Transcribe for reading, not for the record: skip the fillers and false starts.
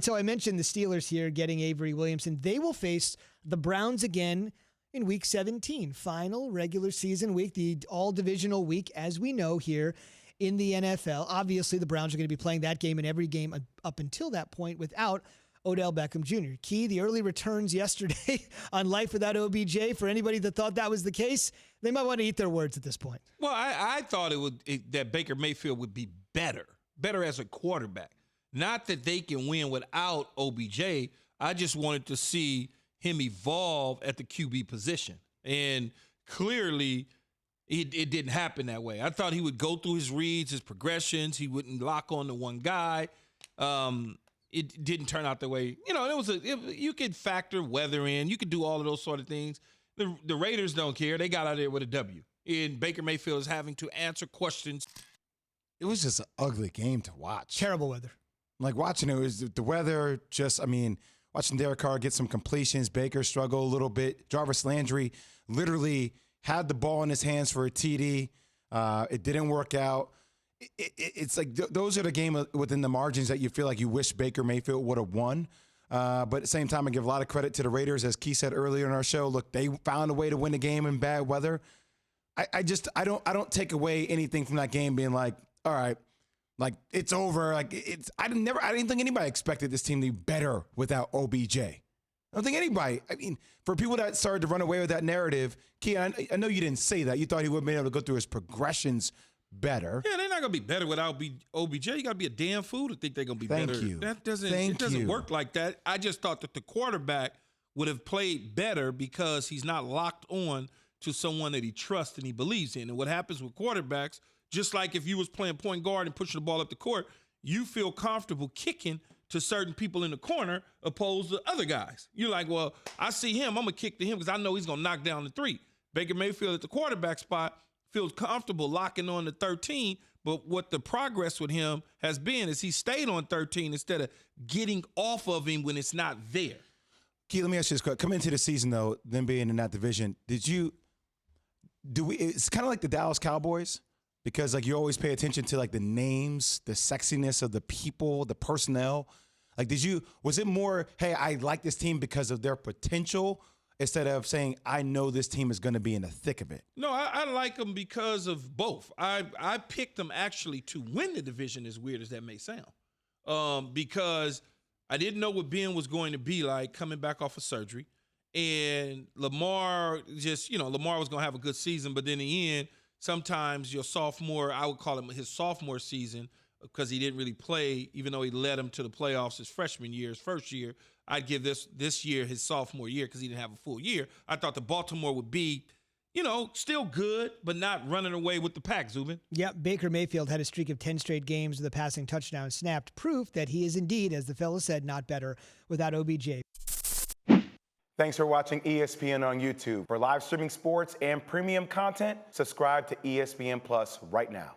So I mentioned the Steelers here getting Avery Williamson. They will face the Browns again in Week 17, final regular season week, the all-divisional week, as we know here in the NFL. Obviously, the Browns are going to be playing that game and every game up until that point without Odell Beckham Jr. Key, the early returns yesterday on life without OBJ, for anybody that thought that was the case, they might want to eat their words at this point. Well, I thought that Baker Mayfield would be better as a quarterback. Not that they can win without OBJ. I just wanted to see him evolve at the QB position. And clearly, it didn't happen that way. I thought he would go through his reads, his progressions. He wouldn't lock on to one guy. It didn't turn out the way. You know, you could factor weather in. You could do all of those sort of things. The Raiders don't care. They got out there with a W. And Baker Mayfield is having to answer questions. It was just an ugly game to watch. Terrible weather. Like watching it was the weather. Watching Derek Carr get some completions, Baker struggle a little bit. Jarvis Landry literally had the ball in his hands for a TD. It didn't work out. It's like those are the game within the margins that you feel like you wish Baker Mayfield would have won. But at the same time, I give a lot of credit to the Raiders, as Key said earlier in our show. Look, they found a way to win the game in bad weather. I don't take away anything from that game being like, all right, like it's over. Like I didn't think anybody expected this team to be better without OBJ. I don't think anybody. I mean, for people that started to run away with that narrative, Key, I know you didn't say that. You thought he would have been able to go through his progressions better. Yeah, they're not going to be better without OBJ. You got to be a damn fool to think they're going to be better. Thank you. That doesn't work like that. I just thought that the quarterback would have played better because he's not locked on to someone that he trusts and he believes in. And what happens with quarterbacks, just like if you was playing point guard and pushing the ball up the court, you feel comfortable kicking to certain people in the corner opposed to other guys. You're like, well, I see him, I'm going to kick to him because I know he's going to knock down the three. Baker Mayfield at the quarterback spot feels comfortable locking on to 13, but what the progress with him has been is he stayed on 13 instead of getting off of him when it's not there. Key, let me ask you this question. Coming into the season, though, them being in that division, it's kind of like the Dallas Cowboys, because like you always pay attention to like the names, the sexiness of the people, the personnel. Like, was it more, hey, I like this team because of their potential, instead of saying, I know this team is going to be in the thick of it? No, I like them because of both. I picked them actually to win the division, as weird as that may sound, because I didn't know what Ben was going to be like coming back off of surgery. And Lamar was going to have a good season, but then in the end, sometimes your sophomore, I would call him his sophomore season, because he didn't really play, even though he led him to the playoffs his freshman year, his first year. I'd give this year his sophomore year because he didn't have a full year. I thought the Baltimore would be, still good, but not running away with the pack, Zubin. Yep, Baker Mayfield had a streak of 10 straight games with a passing touchdown snapped, proof that he is indeed, as the fellow said, not better without OBJ. Thanks for watching ESPN on YouTube. For live streaming sports and premium content, subscribe to ESPN Plus right now.